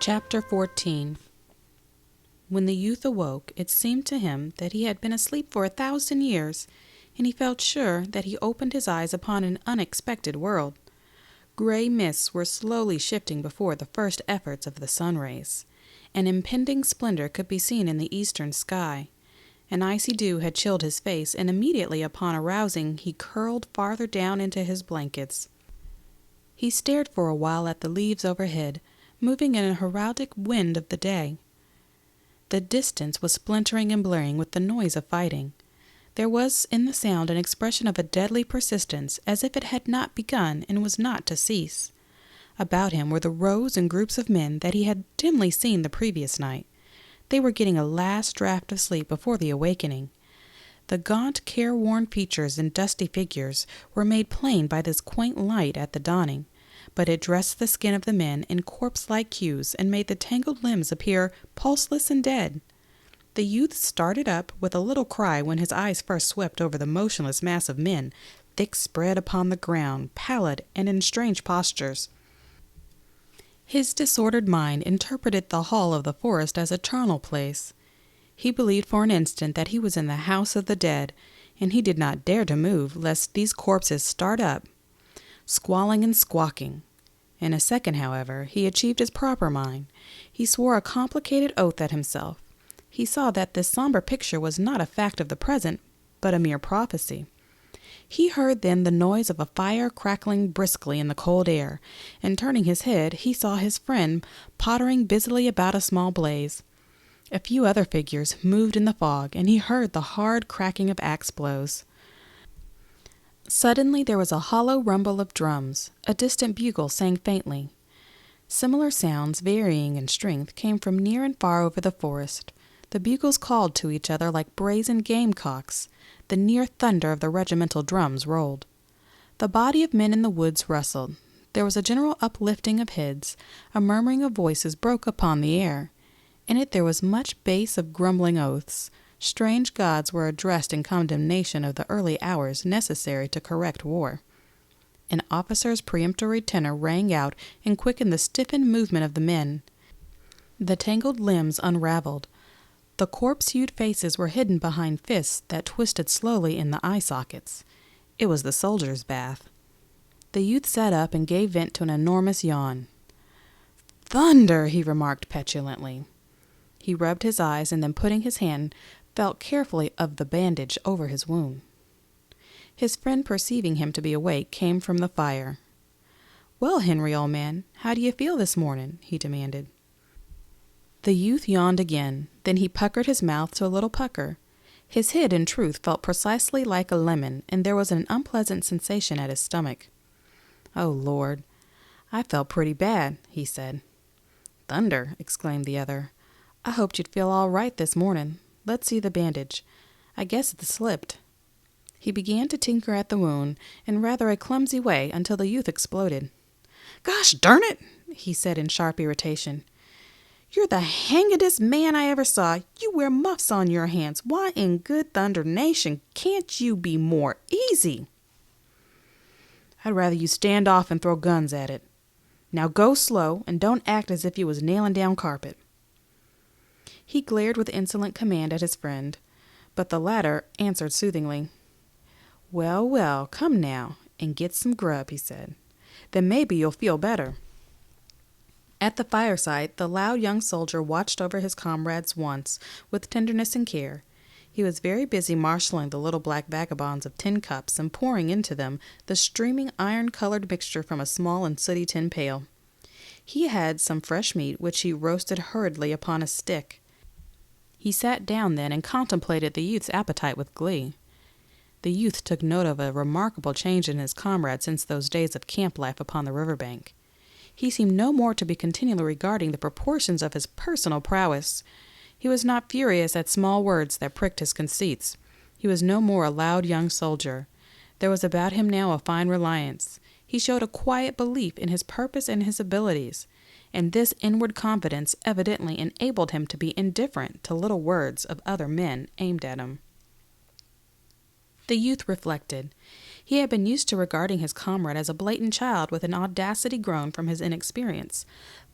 Chapter 14. When the youth awoke, it seemed to him that he had been asleep for 1,000 years, and he felt sure that he opened his eyes upon an unexpected world. Gray mists were slowly shifting before the first efforts of the sun rays. An impending splendor could be seen in the eastern sky. An icy dew had chilled his face, and immediately upon arousing he curled farther down into his blankets. He stared for a while at the leaves overhead, moving in a heraldic wind of the day. The distance was splintering and blurring with the noise of fighting. There was in the sound an expression of a deadly persistence, as if it had not begun and was not to cease. About him were the rows and groups of men that he had dimly seen the previous night. They were getting a last draught of sleep before the awakening. The gaunt, careworn features and dusty figures were made plain by this quaint light at the dawning, but it dressed the skin of the men in corpse-like hues and made the tangled limbs appear pulseless and dead. The youth started up with a little cry when his eyes first swept over the motionless mass of men, thick spread upon the ground, pallid and in strange postures. His disordered mind interpreted the hall of the forest as a charnel place. He believed for an instant that he was in the house of the dead, and he did not dare to move, lest these corpses start up, squalling and squawking. In a second, however, he achieved his proper mind. He swore a complicated oath at himself. He saw that this somber picture was not a fact of the present, but a mere prophecy. He heard then the noise of a fire crackling briskly in the cold air, and turning his head, he saw his friend pottering busily about a small blaze. A few other figures moved in the fog, and he heard the hard cracking of axe blows. Suddenly there was a hollow rumble of drums. A distant bugle sang faintly. Similar sounds, varying in strength, came from near and far over the forest. The bugles called to each other like brazen gamecocks. The near thunder of the regimental drums rolled. The body of men in the woods rustled. There was a general uplifting of heads. A murmuring of voices broke upon the air. In it there was much bass of grumbling oaths. Strange gods were addressed in condemnation of the early hours necessary to correct war. An officer's peremptory tenor rang out and quickened the stiffened movement of the men. The tangled limbs unraveled. The corpse-hued faces were hidden behind fists that twisted slowly in the eye sockets. It was the soldier's bath. The youth sat up and gave vent to an enormous yawn. "Thunder!" he remarked petulantly. He rubbed his eyes and then, putting his hand, felt carefully of the bandage over his wound. His friend, perceiving him to be awake, came from the fire. "Well, Henry, old man, how do you feel this morning?" he demanded. The youth yawned again. Then he puckered his mouth to a little pucker. His head, in truth, felt precisely like a lemon, and there was an unpleasant sensation at his stomach. "Oh, Lord, I felt pretty bad," he said. "Thunder!" exclaimed the other. "I hoped you'd feel all right this morning. Let's see the bandage. I guess it's slipped." He began to tinker at the wound in rather a clumsy way until the youth exploded. "Gosh darn it!" he said in sharp irritation. "You're the hangedest man I ever saw. You wear muffs on your hands. Why in good thunder nation can't you be more easy?" "I'd rather you stand off and throw guns at it. Now go slow, and don't act as if you was nailing down carpet." He glared with insolent command at his friend, but the latter answered soothingly. "Well, well, come now, and get some grub," he said. "Then maybe you'll feel better." At the fireside, the loud young soldier watched over his comrades' wants with tenderness and care. He was very busy marshalling the little black vagabonds of tin cups and pouring into them the streaming iron-colored mixture from a small and sooty tin pail. He had some fresh meat, which he roasted hurriedly upon a stick. He sat down then and contemplated the youth's appetite with glee. The youth took note of a remarkable change in his comrade since those days of camp life upon the river-bank. He seemed no more to be continually regarding the proportions of his personal prowess. He was not furious at small words that pricked his conceits. He was no more a loud young soldier. There was about him now a fine reliance. He showed a quiet belief in his purpose and his abilities, and this inward confidence evidently enabled him to be indifferent to little words of other men aimed at him. The youth reflected. He had been used to regarding his comrade as a blatant child with an audacity grown from his inexperience,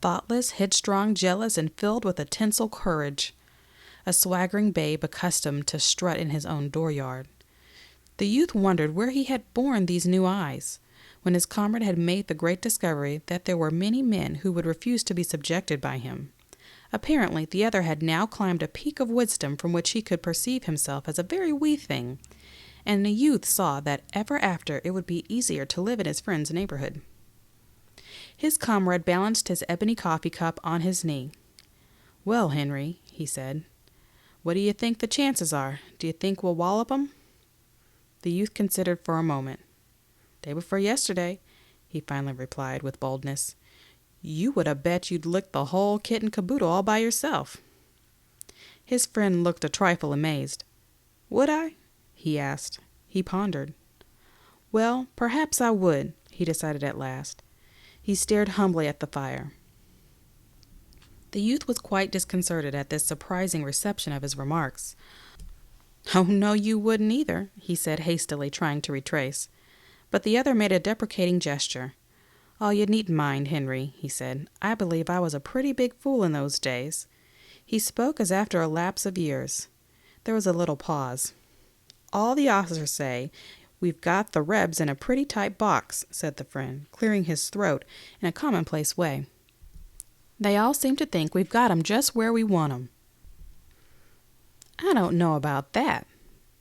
thoughtless, headstrong, jealous, and filled with a tinsel courage, a swaggering babe accustomed to strut in his own dooryard. The youth wondered where he had borne these new eyes, when his comrade had made the great discovery that there were many men who would refuse to be subjected by him. Apparently, the other had now climbed a peak of wisdom from which he could perceive himself as a very wee thing, and the youth saw that ever after it would be easier to live in his friend's neighborhood. His comrade balanced his ebony coffee cup on his knee. "Well, Henry," he said, "what do you think the chances are? Do you think we'll wallop 'em?" The youth considered for a moment. "Day before yesterday," he finally replied with boldness, "you would have bet you'd licked the whole kit and caboodle all by yourself." His friend looked a trifle amazed. "Would I?" he asked. He pondered. "Well, perhaps I would," he decided at last. He stared humbly at the fire. The youth was quite disconcerted at this surprising reception of his remarks. "Oh, no, you wouldn't either," he said hastily, trying to retrace. But the other made a deprecating gesture. "Oh, you needn't mind, Henry," he said. "I believe I was a pretty big fool in those days." He spoke as after a lapse of years. There was a little pause. "All the officers say we've got the Rebs in a pretty tight box," said the friend, clearing his throat in a commonplace way. "They all seem to think we've got 'em just where we want 'em." "I don't know about that,"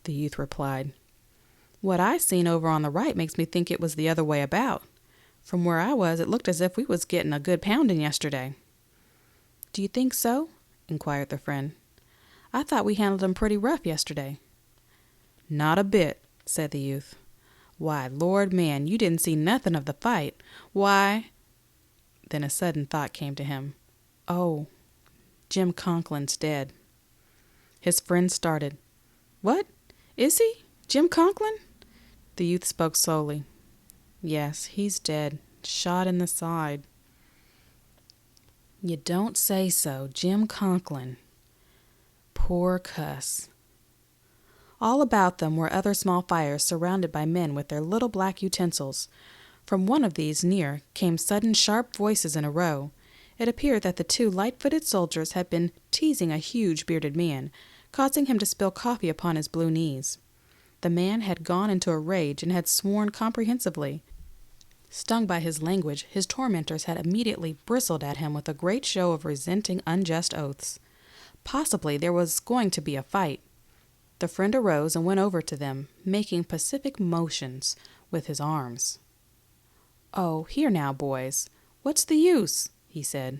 the youth replied. "What I seen over on the right makes me think it was the other way about. From where I was, it looked as if we was getting a good pounding yesterday." "Do you think so?" inquired the friend. "I thought we handled 'em pretty rough yesterday." "Not a bit," said the youth. "Why, Lord, man, you didn't see nothing of the fight. Why—" Then a sudden thought came to him. "Oh, Jim Conklin's dead." His friend started. "What? Is he? Jim Conklin?" The youth spoke slowly. "Yes, he's dead. Shot in the side." "You don't say so. Jim Conklin. Poor cuss." All about them were other small fires surrounded by men with their little black utensils. From one of these near came sudden sharp voices in a row. It appeared that the two light-footed soldiers had been teasing a huge bearded man, causing him to spill coffee upon his blue knees. The man had gone into a rage and had sworn comprehensively. Stung by his language, his tormentors had immediately bristled at him with a great show of resenting unjust oaths. Possibly there was going to be a fight. The friend arose and went over to them, making pacific motions with his arms. "Oh, here now, boys. What's the use?" he said.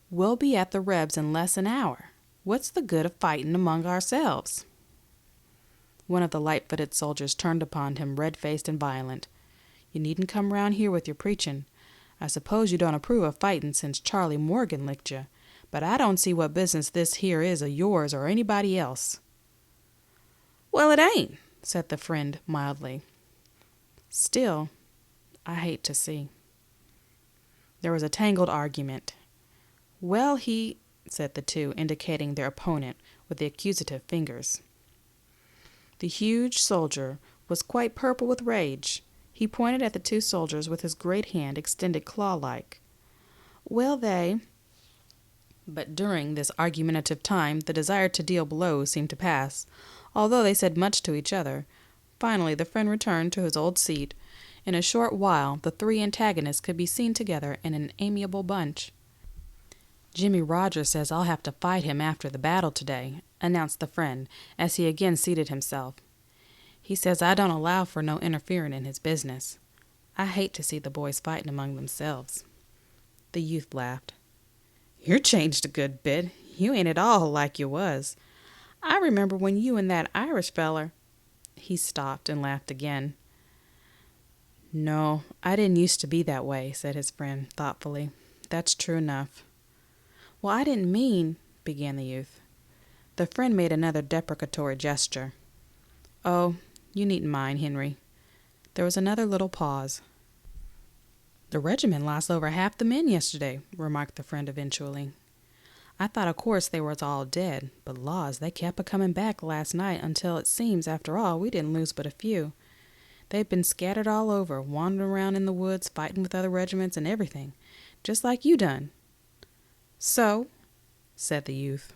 "We'll be at the Rebs in less an hour. What's the good of fighting among ourselves?" One of the light-footed soldiers turned upon him, red-faced and violent. "You needn't come round here with your preaching. I suppose you don't approve of fighting since Charlie Morgan licked you, but I don't see what business this here is of yours or anybody else." "Well, it ain't," said the friend mildly. "Still, I hate to see." There was a tangled argument. "Well, he—" said the two, indicating their opponent with the accusative fingers. The huge soldier was quite purple with rage. He pointed at the two soldiers with his great hand extended claw-like. "Well, they—" But during this argumentative time the desire to deal blows seemed to pass, although they said much to each other. Finally the friend returned to his old seat. In a short while the three antagonists could be seen together in an amiable bunch. "Jimmy Rogers says I'll have to fight him after the battle today," announced the friend, as he again seated himself. "He says I don't allow for no interfering in his business. I hate to see the boys fighting among themselves." The youth laughed. "You're changed a good bit. You ain't at all like you was. I remember when you and that Irish feller—" He stopped and laughed again. "No, I didn't used to be that way," said his friend thoughtfully. "That's true enough." "Well, I didn't mean—" began the youth. The friend made another deprecatory gesture. "Oh, you needn't mind, Henry." There was another little pause. "The regiment lost over half the men yesterday," remarked the friend eventually. "I thought of course they was all dead, but laws, they kept a-coming back last night until it seems, after all, we didn't lose but a few. They've been scattered all over, wandering around in the woods, fighting with other regiments and everything, just like you done." "So," said the youth,